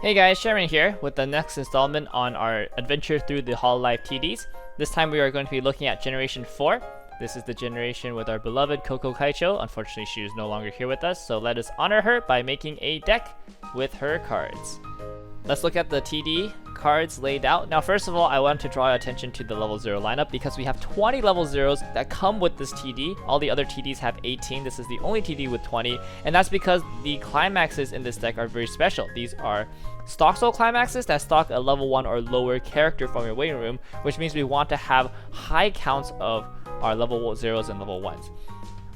Hey guys, Sharon here with the next installment on our adventure through the Hololive TDs. This time we are going to be looking at Generation 4. This is the generation with our beloved Coco Kaicho. Unfortunately, she is no longer here with us, so let us honor her by making a deck with her cards. Let's look at the TD cards laid out. Now, first of all, I want to draw attention to the level 0 lineup because we have 20 level 0s that come with this TD. All the other TDs have 18. This is the only TD with 20, and that's because the climaxes in this deck are very special. These are stock soul climaxes that stock a level 1 or lower character from your waiting room, which means we want to have high counts of our level 0s and level 1s.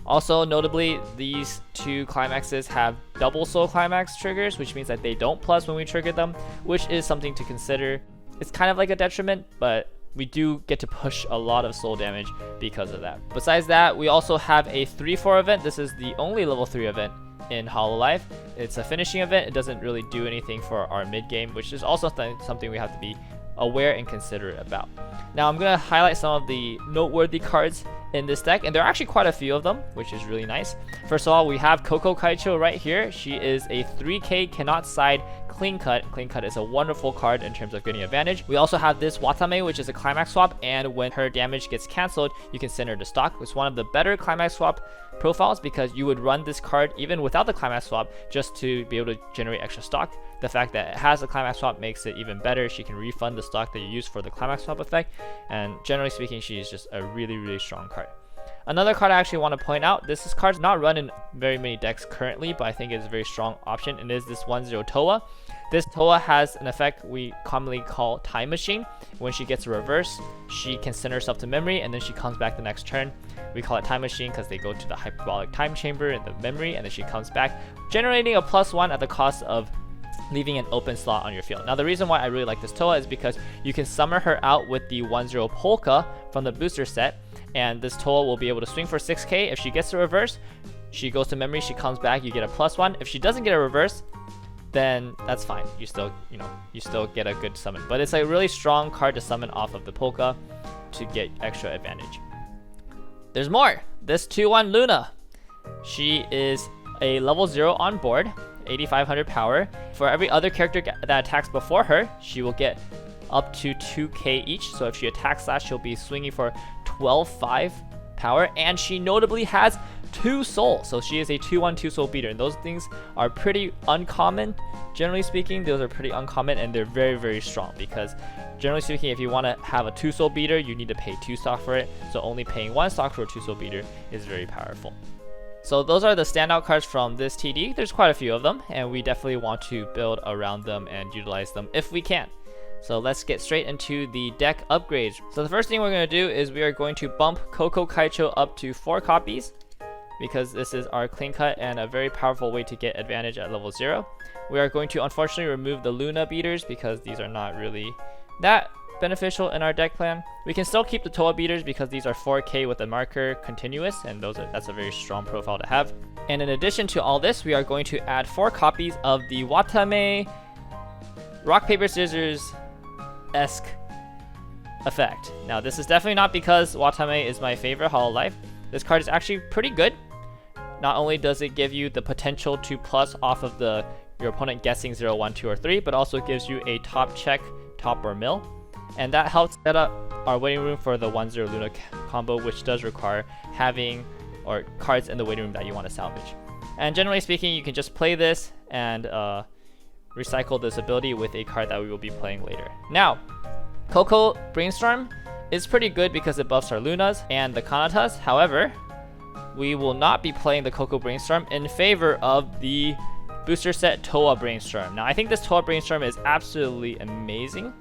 Also, notably, these two climaxes have double soul climax triggers, which means that they don't plus when we trigger them, which is something to consider. It's kind of like a detriment, but we do get to push a lot of soul damage because of that. Besides that, we also have a 3-4 event. This is the only level 3 event in Hololive. It's a finishing event. It doesn't really do anything for our mid game, which is also something we have to be aware and considerate about. Now I'm going to highlight some of the noteworthy cards in this deck, and there are actually quite a few of them, which is really nice. First of all, we have Coco Kaicho right here. She is a 3k cannot side clean cut. Clean cut is a wonderful card in terms of getting advantage. We also have this Watame, which is a climax swap, and when her damage gets cancelled, you can send her to stock. It's one of the better climax swap profiles because you would run this card even without the climax swap just to be able to generate extra stock. The fact that it has a climax swap makes it even better. She can refund the stock that you use for the climax swap effect, and generally speaking, she is just a really strong card. Another card I actually want to point out, this card's not run in very many decks currently, but I think it's a very strong option, and it is this 1-0 Toa. This Toa has an effect we commonly call Time Machine. When she gets a reverse, she can send herself to memory, and then she comes back the next turn. We call it Time Machine because they go to the hyperbolic time chamber in the memory, and then she comes back, generating a +1 at the cost of leaving an open slot on your field. Now, the reason why I really like this Toa is because you can summon her out with the 1-0 Polka from the booster set, and this Toa will be able to swing for 6k. If she gets a reverse, she goes to memory, she comes back, you get a +1. If she doesn't get a reverse, then that's fine. You still get a good summon. But it's a really strong card to summon off of the Polka to get extra advantage. There's more. This 2-1 Luna. She is a level 0 on board, 8500 power. For every other character that attacks before her, she will get up to 2k each. So if she attacks that, she'll be swinging for 12.5 power, and she notably has 2 soul. So she is a 2-1 2 soul beater, and those things are pretty uncommon. Generally speaking, those are pretty uncommon, and they're very strong because generally speaking, if you want to have a 2 soul beater, you need to pay 2 stock for it. So only paying 1 stock for a 2 soul beater is very powerful. So those are the standout cards from this TD. There's quite a few of them, and we definitely want to build around them and utilize them if we can. So let's get straight into the deck upgrades. So the first thing we're going to do is we are going to bump Coco Kaicho up to 4 copies because this is our clean cut and a very powerful way to get advantage at level 0. We are going to unfortunately remove the Luna beaters because these are not really that beneficial in our deck plan. We can still keep the Toa beaters because these are 4k with a marker continuous, and that's a very strong profile to have. And in addition to all this, we are going to add 4 copies of the Watame rock paper scissors-esque effect. Now, this is definitely not because Watame is my favorite Hololive. This card is actually pretty good. Not only does it give you the potential to plus off of your opponent guessing 0, 1, 2, or 3, but also gives you a top check, top, or mill. And that helps set up our waiting room for the 1-0 Luna combo, which does require having cards in the waiting room that you want to salvage. And generally speaking, you can just play this and recycle this ability with a card that we will be playing later. Now, Coco Brainstorm is pretty good because it buffs our Lunas and the Kanatas. However, we will not be playing the Coco Brainstorm in favor of the booster set Toa Brainstorm. Now, I think this Toa Brainstorm is absolutely amazing.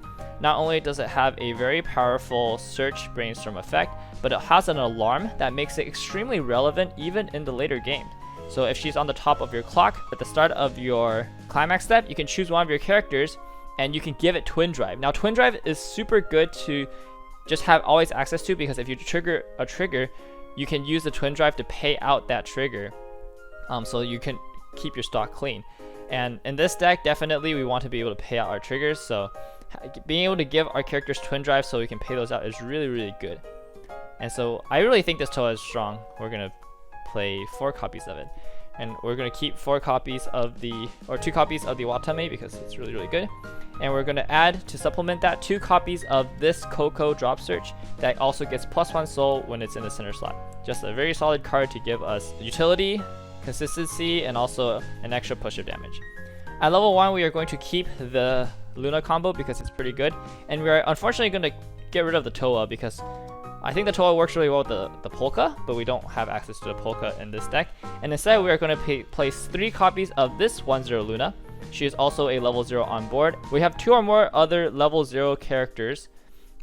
Not only does it have a very powerful search brainstorm effect, but it has an alarm that makes it extremely relevant even in the later game. So if she's on the top of your clock at the start of your climax step, you can choose one of your characters and you can give it Twin Drive. Now, Twin Drive is super good to just have always access to because if you trigger a trigger, you can use the Twin Drive to pay out that trigger, so you can keep your stock clean. And in this deck, definitely we want to be able to pay out our triggers, so being able to give our characters Twin Drive so we can pay those out is really good. And so I really think this Toa is strong. We're going to play 4 copies of it. And we're going to keep 4 copies of the, or 2 copies of the Watame because it's really, really good. And we're going to add, to supplement that, 2 copies of this Coco Drop Search that also gets +1 soul when it's in the center slot. Just a very solid card to give us utility, consistency, and also an extra push of damage. At level 1, we are going to keep the Luna combo because it's pretty good. And we are unfortunately going to get rid of the Toa because I think the Toa works really well with the Polka, but we don't have access to the Polka in this deck. And instead, we are going to place 3 copies of this 1-0 Luna. She is also a level 0 on board. We have 2 or more other level 0 characters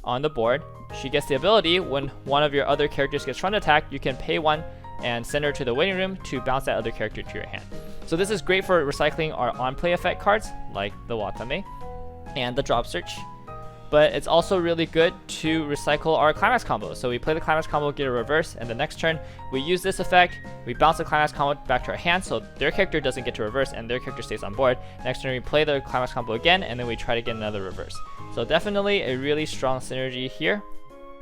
on the board. She gets the ability, when one of your other characters gets front attack, you can pay 1 and send her to the waiting room to bounce that other character to your hand. So this is great for recycling our on-play effect cards, like the Watame and the Drop Search. But it's also really good to recycle our Climax combo. So we play the Climax combo, get a reverse, and the next turn we use this effect, we bounce the Climax combo back to our hand so their character doesn't get to reverse and their character stays on board. Next turn we play the Climax combo again, and then we try to get another reverse. So definitely a really strong synergy here.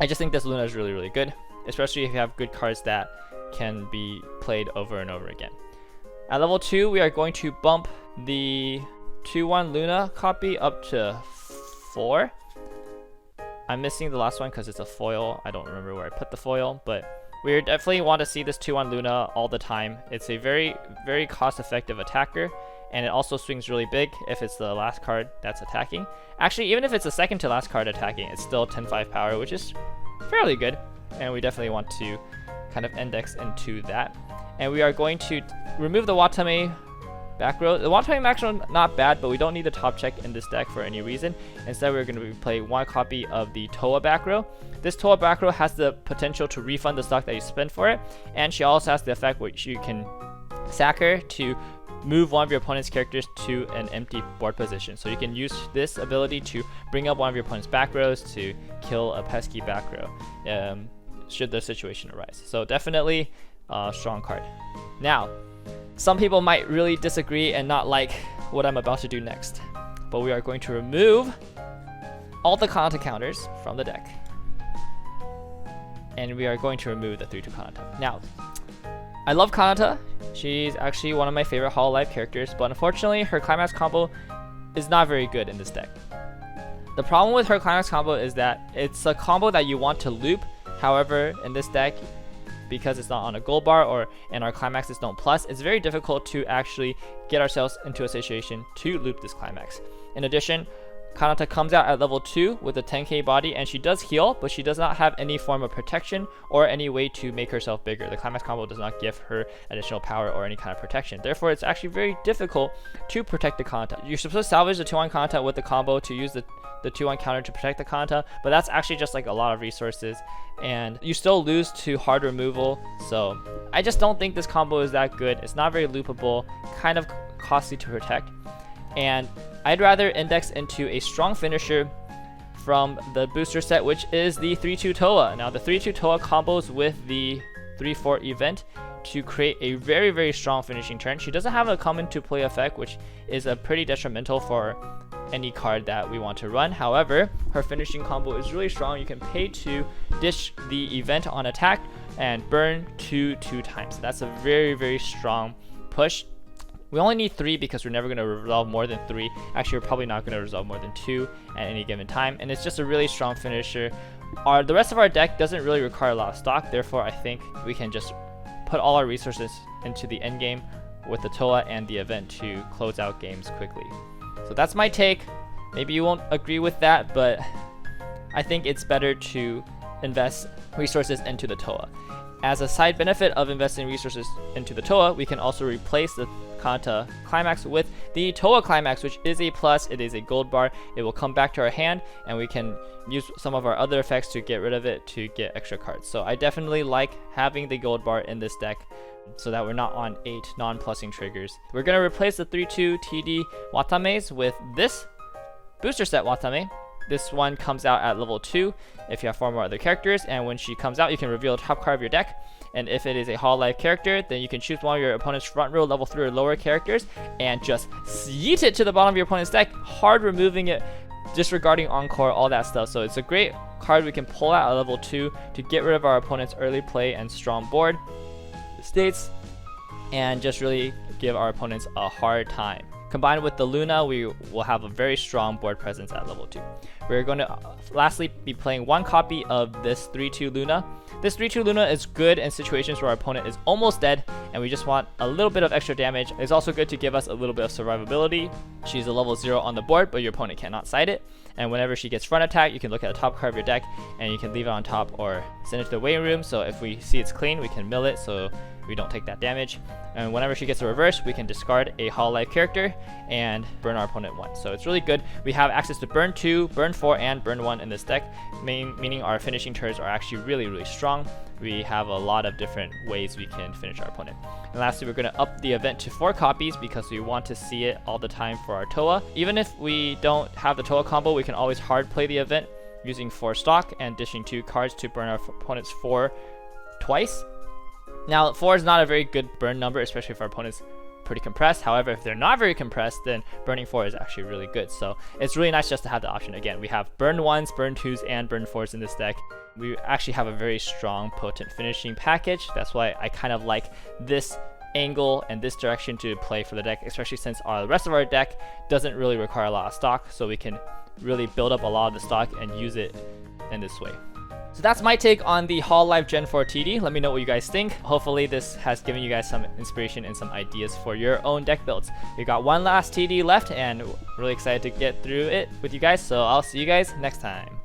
I just think this Luna is really, really good, especially if you have good cards that can be played over and over again. At level 2, we are going to bump the 2-1 Luna copy up to 4. I'm missing the last one because it's a foil. I don't remember where I put the foil, but we definitely want to see this 2-1 Luna all the time. It's a very, very cost-effective attacker, and it also swings really big if it's the last card that's attacking. Actually, even if it's the second to last card attacking, it's still 10-5 power, which is fairly good, and we definitely want to kind of index into that. And we are going to remove the Watame back row. The Watame max row not bad, but we don't need the top check in this deck for any reason. Instead, we're going to play 1 copy of the Toa back row. This Toa back row has the potential to refund the stock that you spend for it, and she also has the effect which you can sack her to move one of your opponent's characters to an empty board position. So you can use this ability to bring up one of your opponent's back rows to kill a pesky back row, should the situation arise. So definitely a strong card. Now, some people might really disagree and not like what I'm about to do next, but we are going to remove all the Kanata counters from the deck, and we are going to remove the 3-2 Kanata. Now, I love Kanata. She's actually one of my favorite Hololive characters, but unfortunately her Climax combo is not very good in this deck. The problem with her Climax combo is that it's a combo that you want to loop. However, in this deck, because it's not on a gold bar and our climaxes don't plus, it's very difficult to actually get ourselves into a situation to loop this climax. In addition, Kanata comes out at level 2 with a 10k body, and she does heal, but she does not have any form of protection or any way to make herself bigger. The climax combo does not give her additional power or any kind of protection. Therefore, it's actually very difficult to protect the Kanata. You're supposed to salvage the 2-1 Kanata with the combo to use the 2-1 counter to protect the Kanata, but that's actually just like a lot of resources, and you still lose to hard removal. So I just don't think this combo is that good. It's not very loopable, kind of costly to protect, and I'd rather index into a strong finisher from the booster set, which is the 3-2 Toa. Now the 3-2 Toa combos with the 3-4 event to create a very, very strong finishing turn. She doesn't have a come into play effect, which is a pretty detrimental for any card that we want to run. However, her finishing combo is really strong. You can pay to dish the event on attack and burn 2 times. That's a very, very strong push. We only need 3 because we're never going to resolve more than 3. Actually, we're probably not going to resolve more than 2 at any given time, and it's just a really strong finisher. The rest of our deck doesn't really require a lot of stock, therefore I think we can just put all our resources into the end game with the Toa and the event to close out games quickly. So that's my take. Maybe you won't agree with that, but I think it's better to invest resources into the Toa. As a side benefit of investing resources into the Toa, we can also replace the Kanata Climax with the Toa Climax, which is a plus. It is a gold bar. It will come back to our hand, and we can use some of our other effects to get rid of it to get extra cards. So I definitely like having the gold bar in this deck so that we're not on 8 non-plussing triggers. We're going to replace the 3-2 TD Watames with this booster set Watame. This one comes out at level 2 if you have 4 more other characters, and when she comes out, you can reveal the top card of your deck. And if it is a Hololive character, then you can choose one of your opponent's front row level 3 or lower characters and just yeet it to the bottom of your opponent's deck, hard removing it, disregarding Encore, all that stuff. So it's a great card we can pull out at level 2 to get rid of our opponent's early play and strong board states. and just really give our opponents a hard time. Combined with the Luna, we will have a very strong board presence at level 2. We're going to lastly be playing one copy of this 3-2 Luna. This 3-2 Luna is good in situations where our opponent is almost dead and we just want a little bit of extra damage. It's also good to give us a little bit of survivability. She's a level 0 on the board, but your opponent cannot side it. And whenever she gets front attack, you can look at the top card of your deck and you can leave it on top or send it to the waiting room. So if we see it's clean, we can mill it so we don't take that damage. And whenever she gets a reverse, we can discard a Hololive character and burn our opponent 1. So it's really good. We have access to burn 2, burn 4, and burn 1 in this deck, meaning our finishing turns are actually really strong. We have a lot of different ways we can finish our opponent. And lastly, we're going to up the event to 4 copies because we want to see it all the time for our Toa. Even if we don't have the Toa combo, we can always hard play the event using 4 stock and dishing 2 cards to burn our opponent's 4 twice. Now, 4 is not a very good burn number, especially if our opponent's pretty compressed. However, if they're not very compressed, then burning 4 is actually really good. So it's really nice just to have the option. Again, we have burn 1s, burn 2s, and burn 4s in this deck. We actually have a very strong, potent finishing package. That's why I kind of like this angle and this direction to play for the deck, especially since the rest of our deck doesn't really require a lot of stock. So we can really build up a lot of the stock and use it in this way. So that's my take on the Hololive Gen 4 TD. Let me know what you guys think. Hopefully this has given you guys some inspiration and some ideas for your own deck builds. We got one last TD left and really excited to get through it with you guys. So I'll see you guys next time.